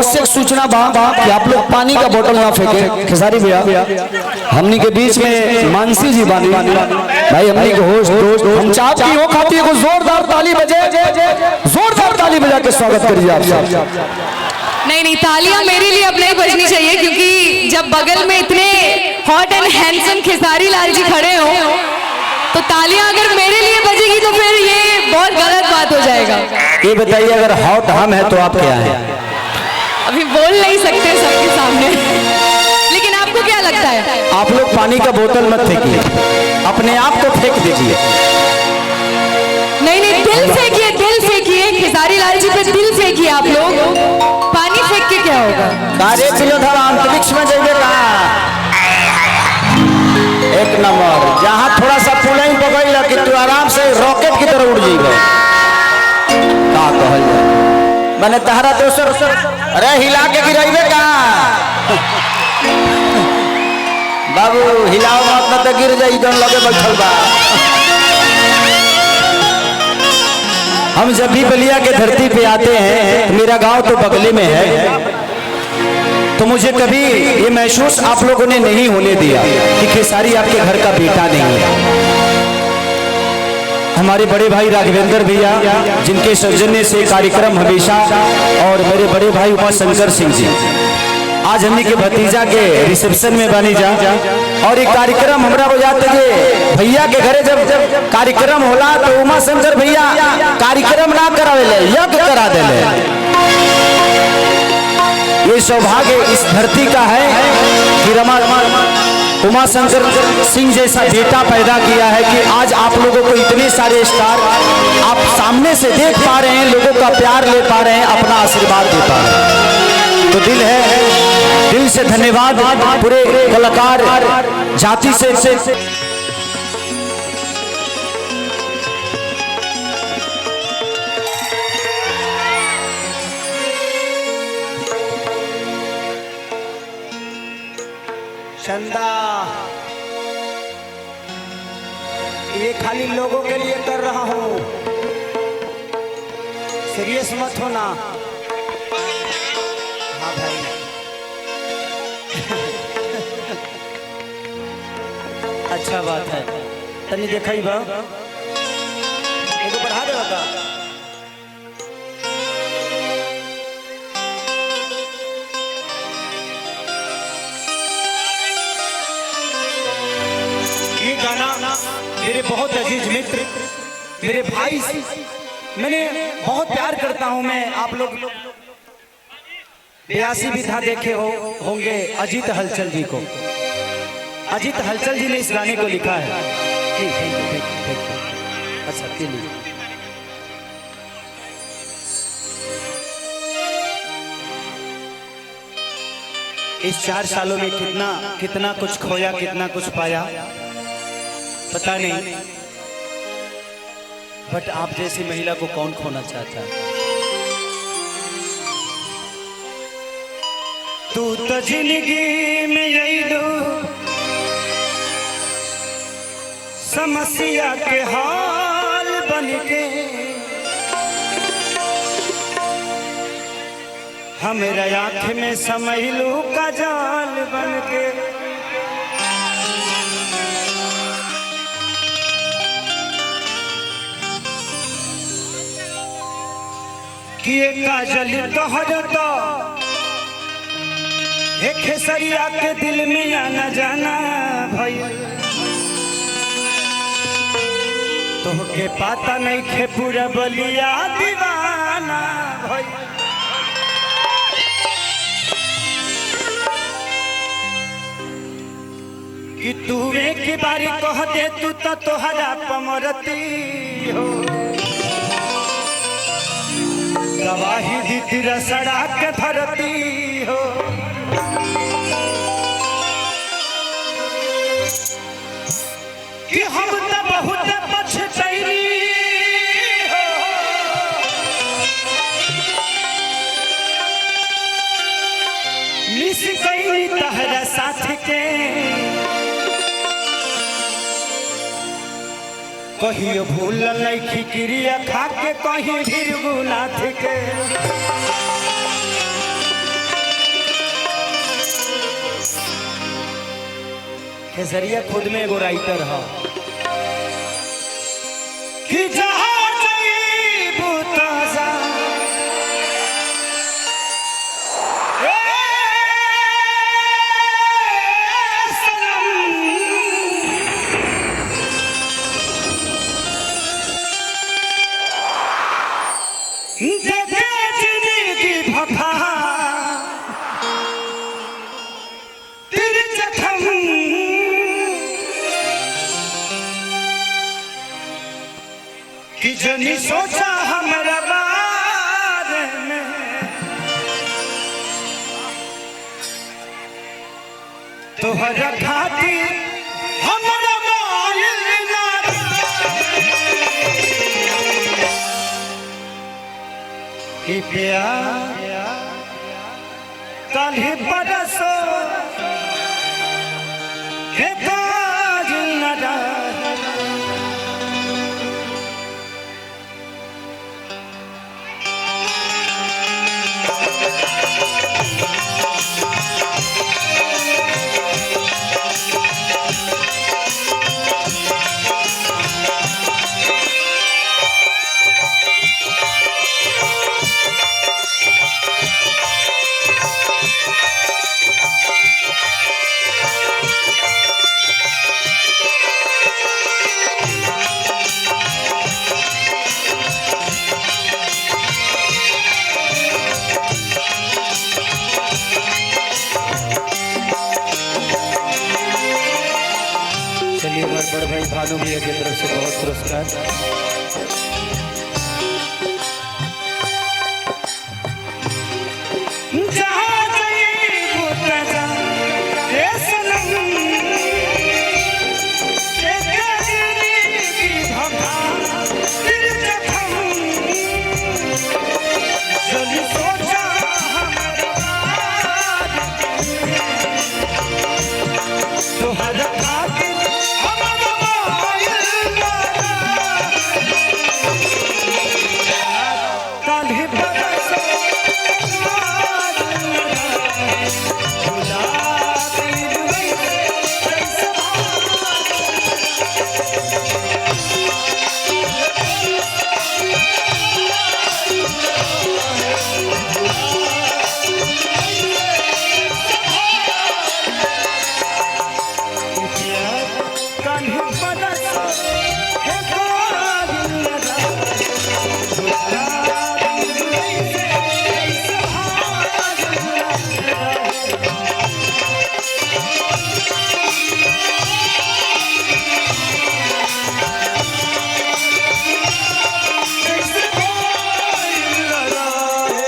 आवश्यक सूचना कि आप लोग पानी का बोतल ना फेंके। खेसारी भैया हमनी के बीच में मानसी जी बानी भाई, हमनी के होस्ट दोस्त, हम चाहते हो खाती है को जोरदार ताली बजे, जोरदार ताली बजा के स्वागत करिए आप सब। नहीं, तालियां मेरे लिए अब नहीं बजनी चाहिए, क्योंकि जब बगल में इतने hot and handsome Khesari Lal ji खड़े हो तो तालियां अगर मेरे लिए बजेगी तो फिर ये बहुत गलत बात हो जाएगा। ये बताइए, अगर हॉट हम है तो आप क्या है? अभी बोल नहीं सकते सबके सामने, लेकिन आपको क्या लगता है? आप लोग पानी का बोतल मत फेंकिए, अपने आप को फेंक दीजिए। नहीं, दिल फेंकिए, दिल फेंकिए, खेसारी लाल जी पे दिल फेंकिए आप लोग। पानी फेंक के क्या होगा? कार्य किलो था अंतरिक्ष में जाइए कहाँ? एक नंबर, जहाँ थोड़ा सा पुलई पकड़ कि तू आराम से रॉकेट की तरह उड़ जाइए। का कहल जाए मैंने तहरा दोसर, अरे हिला के गिराइबे कहाँ? बाबू हिलाओ मत न तो गिर जाई, जौन लगे बैठल बा। हम जब भी बलिया के धरती पे आते हैं, मेरा गांव तो बगले में है, तो मुझे कभी ये महसूस आप लोगों ने नहीं होने दिया कि खेसारी आपके घर का बेटा नहीं है। हमारे बड़े भाई राघवेंद्र भैया, जिनके सौजन्य से कार्यक्रम हमेशा, और मेरे बड़े भाई उमा शंकर सिंह जी, आज हमनी के भतीजा के रिसेप्शन में बनी जा, और एक कार्यक्रम हमरा बजाते जे भैया के घरे जब कार्यक्रम होला तो उमा शंकर भैया कार्यक्रम ना करावेले, यज्ञ करा देले। ये सौभाग्य इस धरती का है कि उमा शंकर सिंह जैसा बेटा पैदा किया है कि आज आप लोगों को इतने सारे स्टार आप सामने से देख पा रहे हैं, लोगों का प्यार ले पा रहे हैं, अपना आशीर्वाद दे पा रहे हैं। तो दिल से धन्यवाद पूरे कलाकार जाति से। चंदा ये खाली लोगों के लिए कर रहा हूँ, सीरियस मत होना। हाँ भाई अच्छा बात है, तनी देखा ही बा, एगो बढ़ा दे बता। ये गाना मेरे बहुत अजीज मित्र, मेरे भाई, मैंने बहुत प्यार करता हूं मैं। आप लोग 82 विधा देखे होंगे अजीत हलचल जी को। अजीत हलचल जी ने इस गाने को लिखा है। अच्छा इस 4 सालों में कितना कुछ खोया, कितना कुछ पाया पता नहीं, बट आप जैसी महिला को कौन खोना चाहता है? तू तो जिंदगी में यही दो समस्या के हाल बन के, हमेरा आँख में समझलू का जाल बन के। किए काजल तोहर तो एक खेसरिया के दिल में आना जाना भाई, तोहके पाता नहीं खे पूरा बलिया दीवाना भाई। कि तू एक बारी कह दे तू तो तोहरा पमरती हो, गवाही दी तेरा सड़क के धरती हो। कि हम तो बहुत पछतैनी हो, मिस गई तहरा साथ के, कहियो भूल नहीं खिक्रिया खा के कहीं भीरगुनाथ के। खेसरिया खुद में एगो राइटर है कि जहाँ जाइबू ताजा ए सनम दे दे जिंदगी भफा तेरे जख्म कि जनी सोचा हमारा बारे में तोहरा खातिर हमारा मायल ना कि प्यार कल ही बरसो के ताज न रहा चलिए हमारे बड़े भाई भानु भैया की तरफ से बहुत पुरस्कार। जहाँ जाइबू ताजा ए सनम दे दे जिंदगी भफा तेरे जख्म जनी सोचा हमारा तोहरा खातिर हमारा मायल ना कल ही बरसो भुला गइल वैसे कल ही बरसो हे काबिल लगा भुला गइल वैसे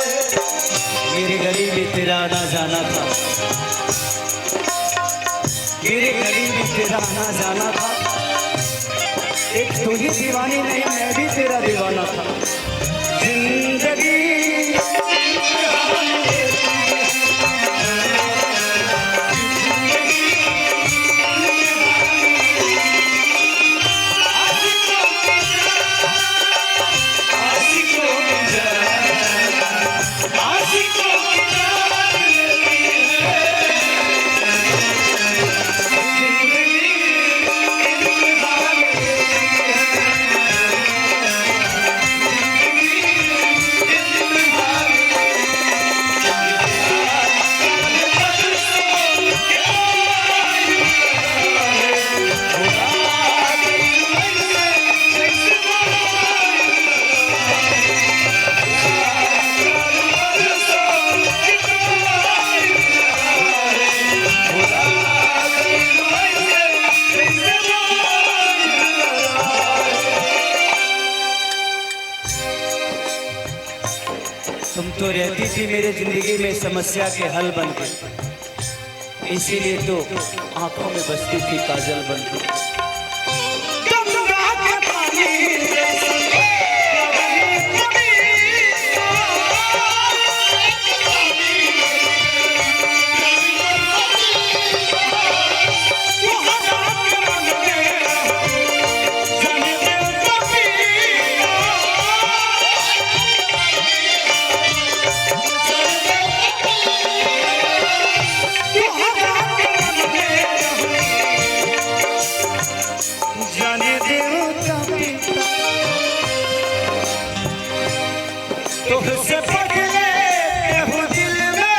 मेरी गली में तेरा आना जाना था मेरे गली में तेरा आना जाना था एक तू ही दीवानी नहीं मैं भी तेरा दीवाना था जिंदगी तुम तो रहती थी मेरे जिंदगी में समस्या के हल बन के इसीलिए तो आंखों में बसती थी काजल बन के तुझसे पगले हूँ दिल में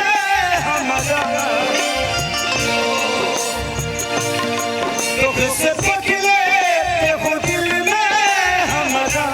हमारा, तुझसे पगले हूँ दिल में हमारा।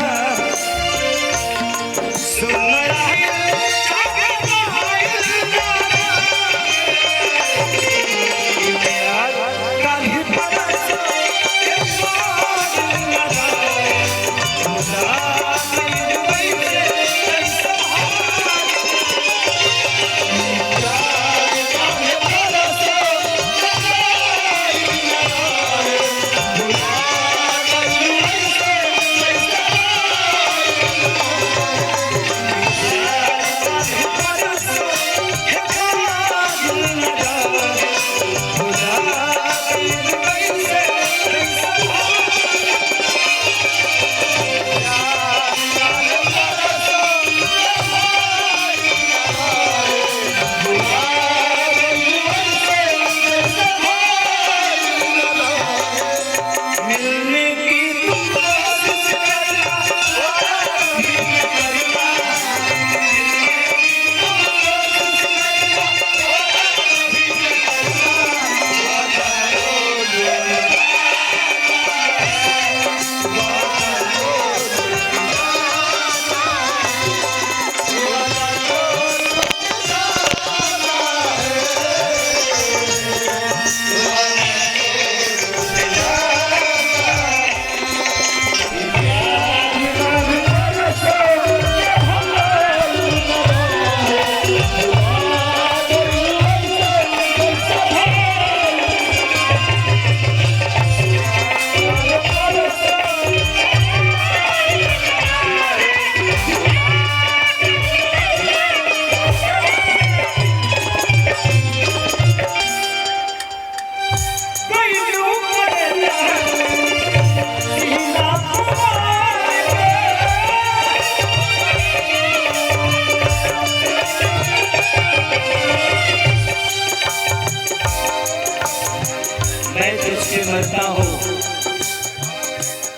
मैं तुझसे मरता हूँ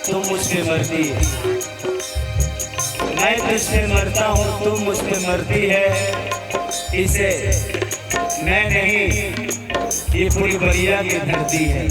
तुम मुझ पे मरती है, मैं तुझसे मरता हूँ तुम मुझ पे मरती है। इसे मैं नहीं ये पूरी बलिया की धरती है।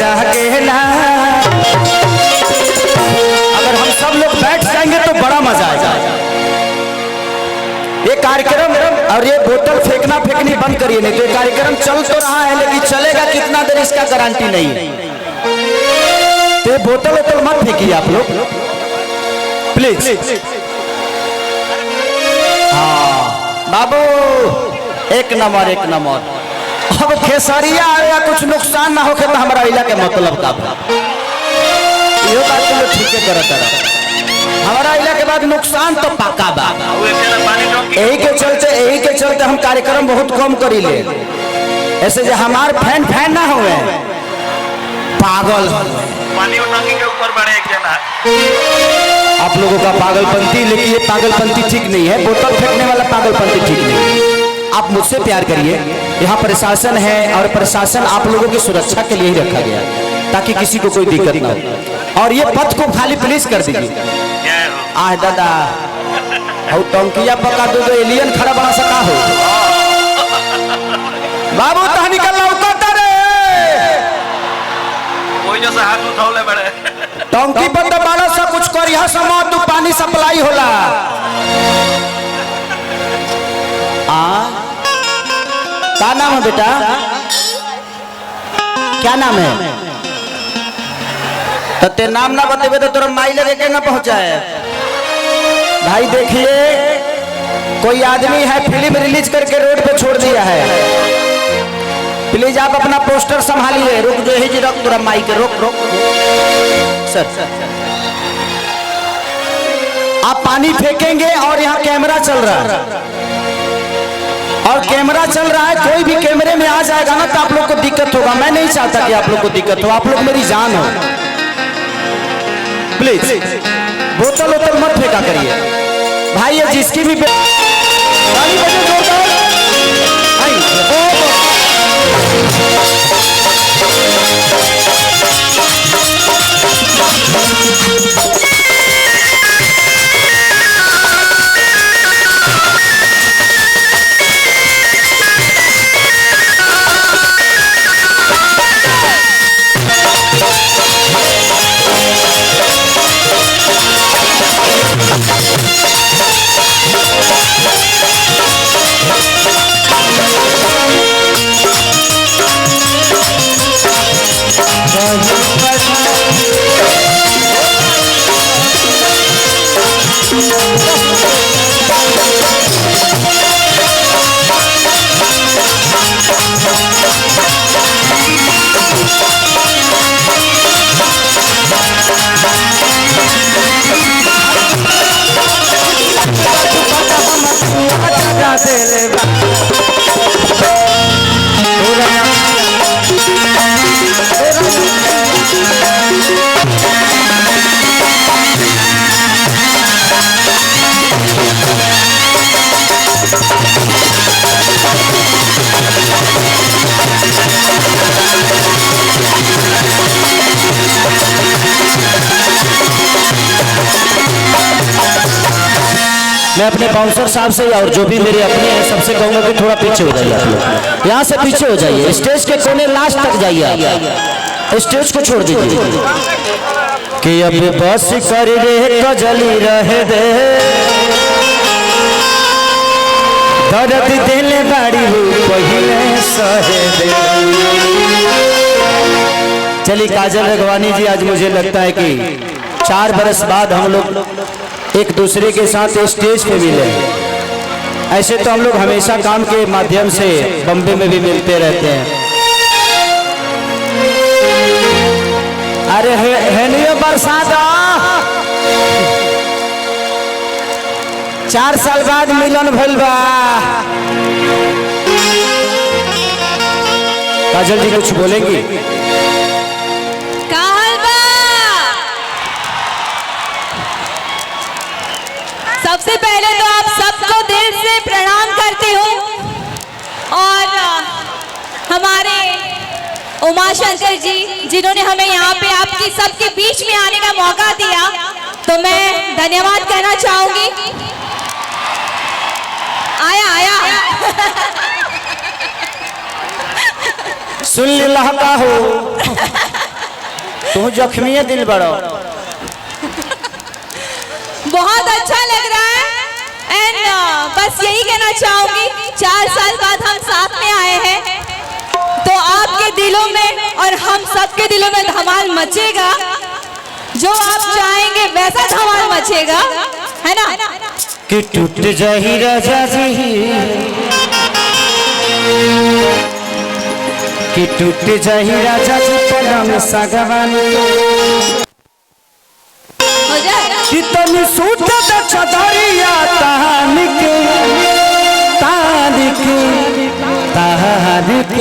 जागेला। अगर हम सब लोग बैठ जाएंगे तो बड़ा मजा आएगा। ये कार्यक्रम और ये बोतल फेंकना फेंकनी बंद करिए, नहीं तो ये कार्यक्रम चल तो रहा है लेकिन चलेगा कितना देर इसका गारंटी नहीं है। तो ये बोतल वोतल मत फेंकिए आप लोग प्लीज। हाँ बाबू एक नंबर एक नंबर। अब खेसरिया आया कुछ नुकसान ना होके तो हमारा इला के मतलब का यो बात तो ठीक है करत रहा। हमारा इला के बाद नुकसान तो पक्का बा। यही के चलते हम कार्यक्रम बहुत कम करी ले। ऐसे जो हमार फैन फैन ना हुए पागल पानी टंकी के ऊपर बड़े एक जना। आप लोगों का पागलपंथी, लेकिन ये पागलपंथी ठीक नहीं है। बोतल फेंकने वाला पागलपंथी ठीक नहीं है। आप मुझसे प्यार करिए। यहाँ प्रशासन है और प्रशासन आप लोगों की सुरक्षा के लिए ही रखा गया ताकि किसी को कोई दिक्कत ना हो। और ये पथ को खाली प्लीज कर दीजिए। आह दादा और टंकिया पका दो जो एलियन खड़ा बना सका हो। बाबू तो निकल लौकता रे। कोई जैसा हाथ उठाओले बड़े टंकी पर तो बारह सा कुछ कर यहाँ समाज तो पानी सप्लाई होला। क्या नाम है बेटा? क्या नाम है? तो ते नाम ना बतेबे तो तोरा माई लगे के ना पहुंचाए। भाई देखिए कोई आदमी है फिल्म रिलीज करके रोड पे छोड़ दिया है। प्लीज आप अपना पोस्टर संभालिए। रुक जो ही रख तोरा माई के रोक रोक सर। आप पानी फेंकेंगे और यहाँ कैमरा चल रहा है और कैमरा चल रहा है। कोई भी कैमरे में आ जाएगा ना तो आप लोग को दिक्कत होगा। मैं नहीं चाहता कि आप लोग को दिक्कत हो। आप लोग मेरी जान हो। प्लीज बोतल वोतल मत फेंका करिए भाई। ये जिसकी भी ताली बजे जोरदार। मैं अपने बाउंसर साहब से और जो भी मेरे अपने हैं सबसे कहूंगा कि थोड़ा पीछे हो जाइए। आप लोग यहाँ से पीछे हो जाइए। स्टेज के कोने लास्ट तक जाइए। आप स्टेज को छोड़ दीजिए कि अब बस कर रे कजली रहे दे दर्द दिल बाड़ी पहले सहे दे। चलिए काजल रघवानी जी, आज मुझे लगता है कि 4 बरस बाद हम लोग एक दूसरे के साथ स्टेज पे मिले। ऐसे तो हम लोग हमेशा काम के माध्यम से बम्बे में भी मिलते रहते हैं। अरे है नहीं बरसात 4 साल बाद मिलन भइल बा। काजल जी कुछ बोलेंगी? सबसे पहले तो आप सबको दिल से प्रणाम करती हूँ और हमारे उमाशंकर जी जिन्होंने हमें यहाँ पे आपकी सबके बीच में आने का मौका दिया, तो मैं धन्यवाद कहना चाहूंगी। आया सुन लहका हो तुम जख्मी है दिल बड़ो। बहुत अच्छा लग रहा है एंड बस यही कहना चाहूंगी 4 साल बाद हम साथ में आए हैं तो आपके दिलों में और हम सबके दिलों में धमाल मचेगा। जो आप चाहेंगे वैसा धमाल मचेगा, है ना? कि टूट जाही राजा जी, कि टूट जाही राजा जी पलंग सागवान हो जाए कि तनी सूट द चदरिया तानिक तानिक तानिक